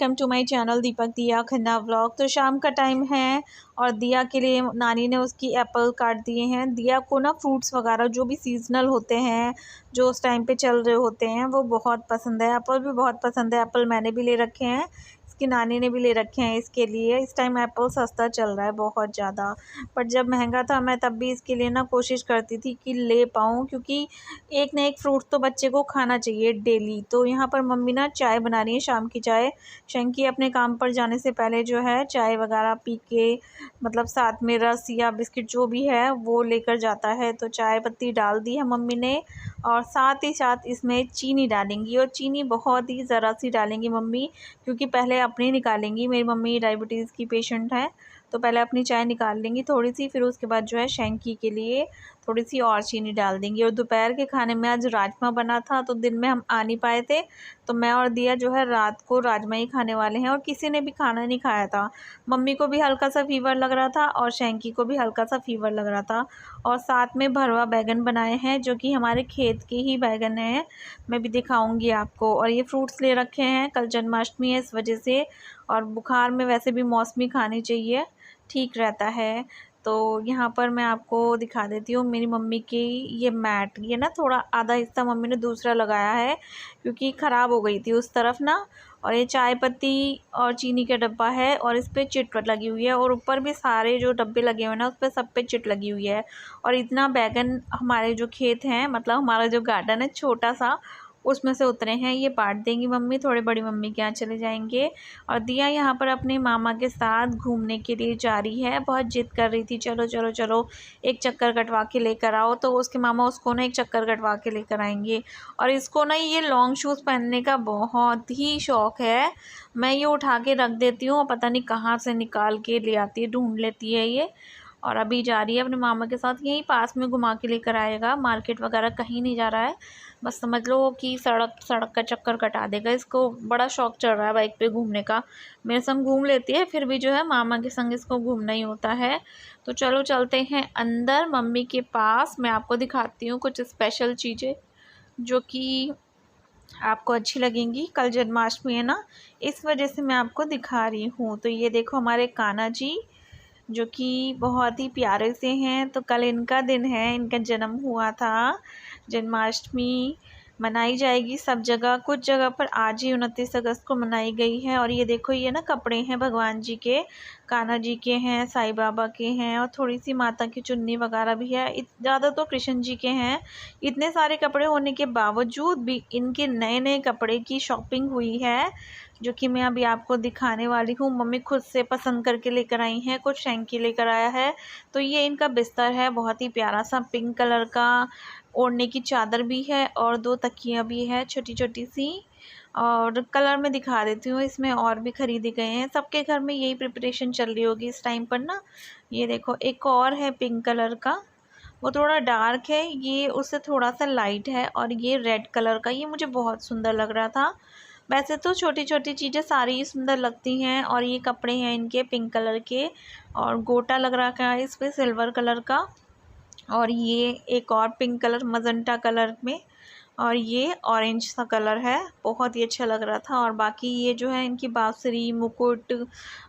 Welcome to my channel दीपक दिया Khanna vlog. तो शाम का टाइम है और दिया के लिए नानी ने उसकी एप्पल काट दिए हैं। दिया को ना फ्रूट्स वगैरह जो भी सीजनल होते हैं, जो उस टाइम पे चल रहे होते हैं, वो बहुत पसंद है। एप्पल भी बहुत पसंद है। एप्पल मैंने भी ले रखे हैं, इसकी नानी ने भी ले रखे हैं इसके लिए। इस टाइम एप्पल सस्ता चल रहा है बहुत ज़्यादा, बट जब महंगा था मैं तब भी इसके लिए ना कोशिश करती थी कि ले पाऊँ, क्योंकि एक ना एक फ्रूट तो बच्चे को खाना चाहिए डेली। तो यहाँ पर मम्मी ना चाय बना रही है, शाम की चाय। शंकी अपने काम पर जाने से पहले जो है चाय वगैरह पी के, मतलब साथ में रस या बिस्किट जो भी है वो लेकर जाता है। तो चाय पत्ती डाल दी है मम्मी ने, और साथ ही साथ इसमें चीनी डालेंगी, और चीनी बहुत ही ज़रा सी डालेंगी मम्मी, क्योंकि पहले अपनी निकालेंगी। मेरी मम्मी डायबिटीज़ की पेशेंट है, तो पहले अपनी चाय निकाल लेंगी थोड़ी सी, फिर उसके बाद जो है शंकी के लिए थोड़ी सी और चीनी डाल देंगी। और दोपहर के खाने में आज राजमा बना था, तो दिन में हम आ नहीं पाए थे, तो मैं और दिया जो है रात को राजमा ही खाने वाले हैं। और किसी ने भी खाना नहीं खाया था। मम्मी को भी हल्का सा फीवर लग रहा था और शंकी को भी हल्का सा फीवर लग रहा था। और साथ में भरवा बैगन बनाए हैं, जो कि हमारे खेत के ही बैगन हैं, मैं भी दिखाऊंगी आपको। और ये फ्रूट्स ले रखे हैं, कल जन्माष्टमी है इस वजह से, और बुखार में वैसे भी मौसमी खानी चाहिए, ठीक रहता है। तो यहाँ पर मैं आपको दिखा देती हूँ मेरी मम्मी की ये मैट। ये ना थोड़ा आधा हिस्सा मम्मी ने दूसरा लगाया है, क्योंकि ख़राब हो गई थी उस तरफ ना। और ये चाय पत्ती और चीनी का डब्बा है, और इस पर चिट लगी हुई है, और ऊपर भी सारे जो डब्बे लगे हुए हैं ना उस पर सब पे चिट लगी हुई है। और इतना बैगन हमारे जो खेत हैं, मतलब हमारा जो गार्डन है छोटा सा, उसमें से उतरे हैं। ये बांट देंगी मम्मी, थोड़े बड़ी मम्मी के यहाँ चले जाएंगे। और दिया यहाँ पर अपने मामा के साथ घूमने के लिए जा रही है। बहुत जिद कर रही थी, चलो चलो चलो एक चक्कर कटवा के लेकर आओ। तो उसके मामा उसको ना एक चक्कर कटवा के लेकर आएंगे। और इसको ना ये लॉन्ग शूज़ पहनने का बहुत ही शौक़ है। मैं ये उठा के रख देती हूँ, पता नहीं कहाँ से निकाल के ले आती है, ढूंढ लेती है ये। और अभी जा रही है अपने मामा के साथ, यहीं पास में घुमा के लेकर आएगा, मार्केट वगैरह कहीं नहीं जा रहा है। बस समझ लो कि सड़क सड़क का चक्कर कटा देगा। इसको बड़ा शौक चढ़ रहा है बाइक पे घूमने का। मेरे संग घूम लेती है, फिर भी जो है मामा के संग इसको घूमना ही होता है। तो चलो चलते हैं अंदर मम्मी के पास। मैं आपको दिखाती हूँ कुछ स्पेशल चीज़ें जो कि आपको अच्छी लगेंगी। कल जन्माष्टमी है ना, इस वजह से मैं आपको दिखा रही हूँ। तो ये देखो हमारे कान्हा जी, जो कि बहुत ही प्यारे से हैं। तो कल इनका दिन है, इनका जन्म हुआ था। जन्माष्टमी मनाई जाएगी सब जगह, कुछ जगह पर आज ही 29 अगस्त को मनाई गई है। और ये देखो ये ना कपड़े हैं भगवान जी के, कान्हा जी के हैं, साईं बाबा के हैं, और थोड़ी सी माता की चुन्नी वगैरह भी है। ज़्यादा तो कृष्ण जी के हैं। इतने सारे कपड़े होने के बावजूद भी इनके नए नए कपड़े की शॉपिंग हुई है, जो कि मैं अभी आपको दिखाने वाली हूँ। मम्मी खुद से पसंद करके लेकर आई हैं, कुछ शंकी लेकर आया है। तो ये इनका बिस्तर है, बहुत ही प्यारा सा पिंक कलर का। ओढ़ने की चादर भी है, और 2 तकियाँ भी है छोटी छोटी सी। और कलर में दिखा देती हूँ, इसमें और भी खरीदे गए हैं। सबके घर में यही प्रिपरेशन चल रही होगी इस टाइम पर ना। ये देखो एक और है पिंक कलर का, वो थोड़ा डार्क है, ये उससे थोड़ा सा लाइट है। और ये रेड कलर का, ये मुझे बहुत सुंदर लग रहा था। वैसे तो छोटी छोटी चीज़ें सारी ही सुंदर लगती हैं। और ये कपड़े हैं इनके पिंक कलर के, और गोटा लग रहा है इस पर सिल्वर कलर का। और ये एक और पिंक कलर मजेंटा कलर में, और ये ऑरेंज सा कलर है, बहुत ही अच्छा लग रहा था। और बाकी ये जो है इनकी बांसुरी, मुकुट,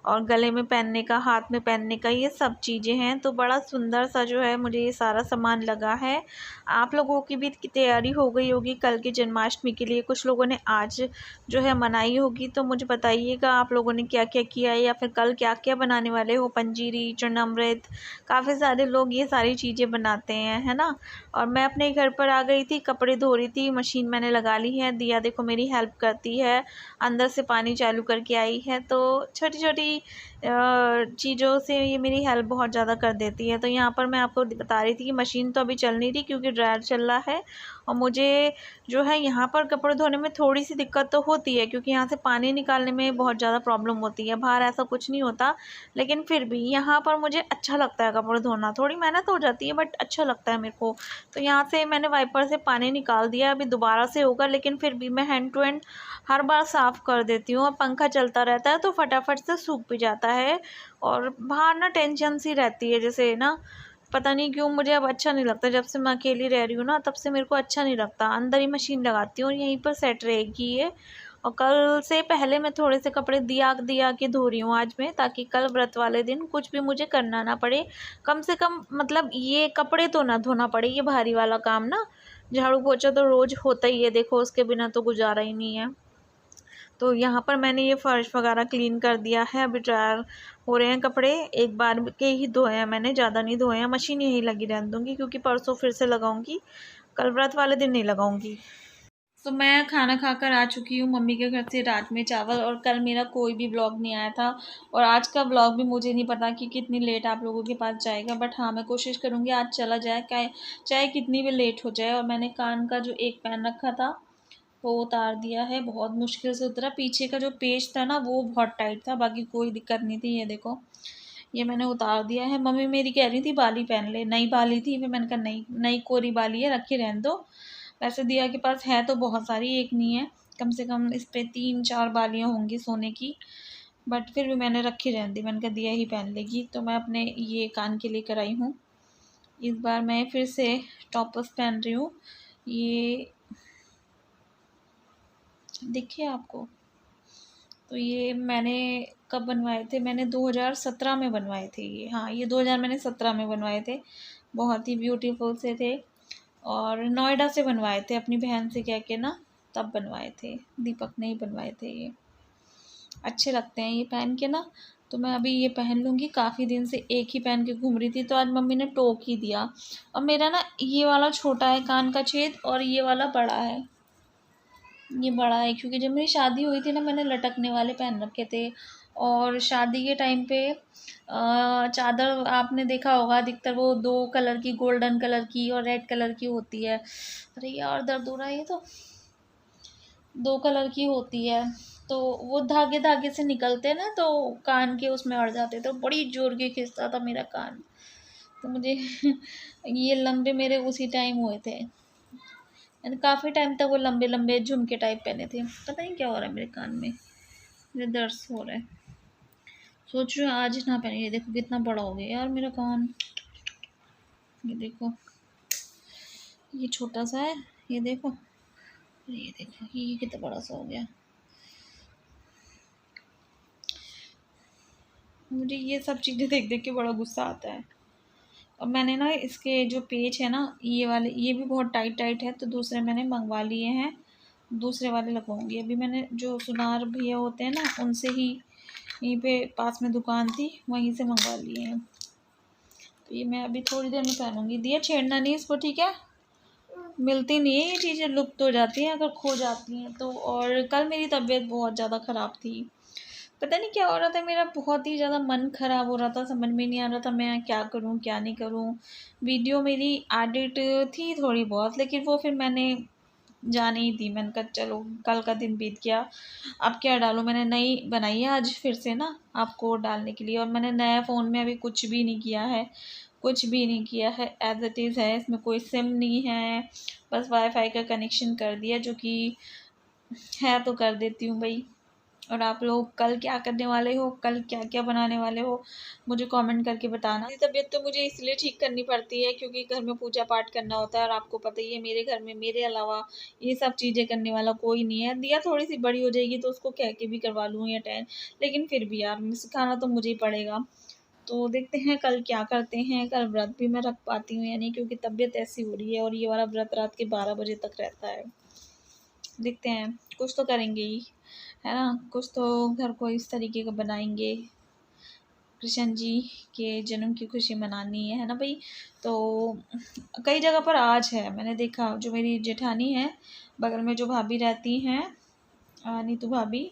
और गले में पहनने का, हाथ में पहनने का, ये सब चीज़ें हैं। तो बड़ा सुंदर सा जो है मुझे ये सारा सामान लगा है। आप लोगों की भी तैयारी हो गई होगी कल की जन्माष्टमी के लिए। कुछ लोगों ने आज जो है मनाई होगी, तो मुझे बताइएगा आप लोगों ने क्या क्या किया है, या फिर कल क्या क्या बनाने वाले हो। पंजीरी, चरणामृत, काफ़ी सारे लोग ये सारी चीज़ें बनाते हैं, है ना। और मैं अपने घर पर आ गई थी, कपड़े धो रही थी, मशीन मैंने लगा ली है। दिया देखो मेरी हेल्प करती है, अंदर से पानी चालू करके आई है। तो छोटी छोटी चीज़ों से ये मेरी हेल्प बहुत ज़्यादा कर देती है। तो यहाँ पर मैं आपको बता रही थी कि मशीन तो अभी चल नहीं रही, क्योंकि ड्रायर चल रहा है। और मुझे जो है यहाँ पर कपड़े धोने में थोड़ी सी दिक्कत तो होती है, क्योंकि यहाँ से पानी निकालने में बहुत ज़्यादा प्रॉब्लम होती है। बाहर ऐसा कुछ नहीं होता, लेकिन फिर भी यहाँ पर मुझे अच्छा लगता है कपड़े धोना। थोड़ी मेहनत हो जाती है, बट अच्छा लगता है मेरे को। तो यहाँ से मैंने वाइपर से पानी निकाल दिया, अभी दोबारा से होगा, लेकिन फिर भी मैं हैंड टू हैंड हर बार साफ़ कर देती हूँ। और पंखा चलता रहता है, तो फटाफट से सूख भी जाता है। और बाहर ना टेंशन सी रहती है, जैसे ना पता नहीं क्यों मुझे अब अच्छा नहीं लगता। जब से मैं अकेली रह रही हूँ ना, तब से मेरे को अच्छा नहीं लगता। अंदर ही मशीन लगाती हूँ और यहीं पर सेट रहेगी ये। और कल से पहले मैं थोड़े से कपड़े दिया दिया के धो रही हूँ आज मैं, ताकि कल व्रत वाले दिन कुछ भी मुझे करना ना पड़े। कम से कम मतलब ये कपड़े तो ना धोना पड़े, ये भारी वाला काम ना। झाड़ू पोछा तो रोज़ होता ही है, देखो उसके बिना तो गुजारा ही नहीं है। तो यहाँ पर मैंने ये फ़र्श वगैरह क्लीन कर दिया है। अभी ड्रायर हो रहे हैं कपड़े, एक बार के ही धोए हैं मैंने, ज़्यादा नहीं धोए हैं। मशीन यही लगी रहने दूँगी क्योंकि परसों फिर से लगाऊँगी, कल व्रत वाले दिन नहीं लगाऊँगी। तो मैं खाना खाकर आ चुकी हूँ मम्मी के घर से, रात में चावल। और कल मेरा कोई भी ब्लॉग नहीं आया था, और आज का ब्लॉग भी मुझे नहीं पता कि कितनी लेट आप लोगों के पास जाएगा, बट हाँ मैं कोशिश करूँगी आज चला जाए, चाहे कितनी भी लेट हो जाए। और मैंने कान का जो एक पेन रखा था वो उतार दिया है, बहुत मुश्किल से उतरा। पीछे का जो पेच था ना वो बहुत टाइट था, बाकी कोई दिक्कत नहीं थी। ये देखो, ये मैंने उतार दिया है। मम्मी मेरी कह रही थी बाली पहन ले, नई बाली थी, फिर मैंने कहा नहीं, नई कोरी बाली है, रखी रहने दो। वैसे दिया के पास है तो बहुत सारी, एक नहीं है, कम से कम इस पर 3-4 बालियाँ होंगी सोने की, बट फिर भी मैंने रखी रहने दी। मैंने कहा दिया ही पहन लेगी। तो मैं अपने ये कान के लेकर आई हूँ। इस बार मैं फिर से टॉपर्स पहन रही हूँ। ये देखिए आपको, तो ये मैंने कब बनवाए थे, मैंने 2017 में बनवाए थे ये। हाँ, ये 2017 में बनवाए थे। बहुत ही ब्यूटीफुल से थे, और नोएडा से बनवाए थे, अपनी बहन से कह के ना, तब बनवाए थे। दीपक ने ही बनवाए थे ये। अच्छे लगते हैं ये पहन के ना। तो मैं अभी ये पहन लूँगी। काफ़ी दिन से एक ही पहन के घूम रही थी, तो आज मम्मी ने टोक ही दिया। और मेरा ना ये वाला छोटा है कान का छेद, और ये वाला बड़ा है। ये बड़ा है क्योंकि जब मेरी शादी हुई थी ना, मैंने लटकने वाले पहन रखे थे। और शादी के टाइम पे चादर आपने देखा होगा, अधिकतर वो 2 कलर की, गोल्डन कलर की और रेड कलर की होती है। अरे यार दर्द हो रहा है, ये तो 2 कलर की होती है। तो वो धागे धागे से निकलते हैं ना, तो कान के उसमें अड़ जाते, तो बड़ी जोर के खिंचता था मेरा कान। तो मुझे ये लंबे मेरे उसी टाइम हुए थे। मैंने काफ़ी टाइम तक वो लंबे लंबे झुमके टाइप पहने थे। पता नहीं क्या हो रहा है मेरे कान में, मेरे दर्द हो रहा है। सोच रही हूँ आज ना पहने। ये देखो कितना बड़ा हो गया यार मेरा कान। ये देखो, ये छोटा सा है, ये देखो, ये देखो, ये कितना बड़ा सा हो गया। मुझे ये सब चीज़ें देख देख के बड़ा गुस्सा आता है। और मैंने ना इसके जो पेच है ना, ये वाले, ये भी बहुत टाइट टाइट है, तो दूसरे मैंने मंगवा लिए हैं। दूसरे वाले लगवाऊंगी। अभी मैंने जो सुनार भैया होते हैं ना, उनसे ही, यहीं पे पास में दुकान थी, वहीं से मंगवा लिए हैं। तो ये मैं अभी थोड़ी देर में पहनूंगी। दिया छेड़ना नहीं इसको, ठीक है? मिलती नहीं है ये चीज़ें, लुप्त हो जाती हैं अगर खो जाती हैं तो। और कल मेरी तबीयत बहुत ज़्यादा ख़राब थी। पता नहीं क्या हो रहा था, मेरा बहुत ही ज़्यादा मन ख़राब हो रहा था। समझ में नहीं आ रहा था मैं क्या करूं क्या नहीं करूं। वीडियो मेरी एडिट थी थोड़ी बहुत, लेकिन वो फिर मैंने जाने ही दी। मैंने कहा चलो, कल का दिन बीत गया, अब क्या डालूं। मैंने नई बनाई है आज फिर से ना आपको डालने के लिए। और मैंने नया फ़ोन में अभी कुछ भी नहीं किया है, कुछ भी नहीं किया है, एज इट इज़ है। इसमें कोई सिम नहीं है, बस वाईफाई का कनेक्शन कर दिया, जो कि है तो कर देती हूँ भाई। और आप लोग कल क्या करने वाले हो, कल क्या क्या बनाने वाले हो, मुझे कमेंट करके बताना। मेरी तबीयत तो मुझे इसलिए ठीक करनी पड़ती है क्योंकि घर में पूजा पाठ करना होता है, और आपको पता ही है मेरे घर में मेरे अलावा ये सब चीज़ें करने वाला कोई नहीं है। दिया थोड़ी सी बड़ी हो जाएगी तो उसको कह के भी करवा लूँ या टेन, लेकिन फिर भी यार सिखाना तो मुझे ही पड़ेगा। तो देखते हैं कल क्या करते हैं। कल व्रत भी मैं रख पाती हूँ या नहीं, क्योंकि तबीयत ऐसी हो रही है, और ये वाला व्रत रात के 12 बजे तक रहता है। देखते हैं, कुछ तो करेंगे ही, है ना? कुछ तो घर को इस तरीके का बनाएंगे। कृष्ण जी के जन्म की खुशी मनानी है ना भाई। तो कई जगह पर आज है, मैंने देखा। जो मेरी जेठानी है, बगल में जो भाभी रहती हैं, नीतू भाभी,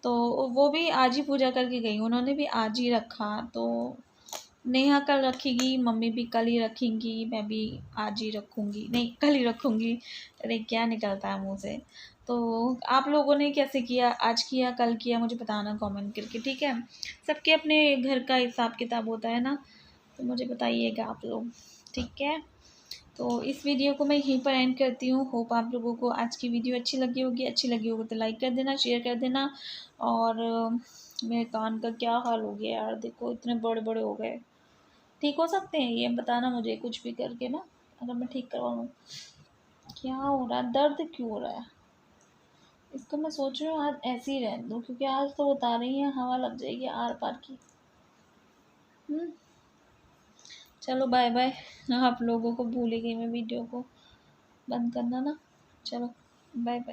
तो वो भी आज ही पूजा करके गई, उन्होंने भी आज ही रखा। तो नेहा कल रखेगी, मम्मी भी कल ही रखेंगी, मैं भी आज ही रखूँगी, नहीं कल ही रखूँगी। अरे क्या निकलता है मुँह से। तो आप लोगों ने कैसे किया, आज किया कल किया, मुझे बताना कमेंट करके, ठीक है? सबके अपने घर का हिसाब किताब होता है ना, तो मुझे बताइएगा आप लोग, ठीक है? तो इस वीडियो को मैं यहीं पर एंड करती हूँ। होप आप लोगों को आज की वीडियो अच्छी लगी होगी। अच्छी लगी होगी तो लाइक कर देना, शेयर कर देना। और मेरे कान का क्या हाल हो गया यार, देखो इतने बड़े बड़े हो गए। ठीक हो सकते हैं ये, बताना मुझे कुछ भी करके ना, अगर मैं ठीक करवा लूँ। क्या हो रहा है, दर्द क्यों हो रहा है? इसको मैं सोच रही हूँ आज ऐसे ही रहने दूँ, क्योंकि आज तो बता रही है हवा लग जाएगी आर पार की। चलो बाय बाय। आप लोगों को भूल गई मैं वीडियो को बंद करना ना। चलो बाय बाय।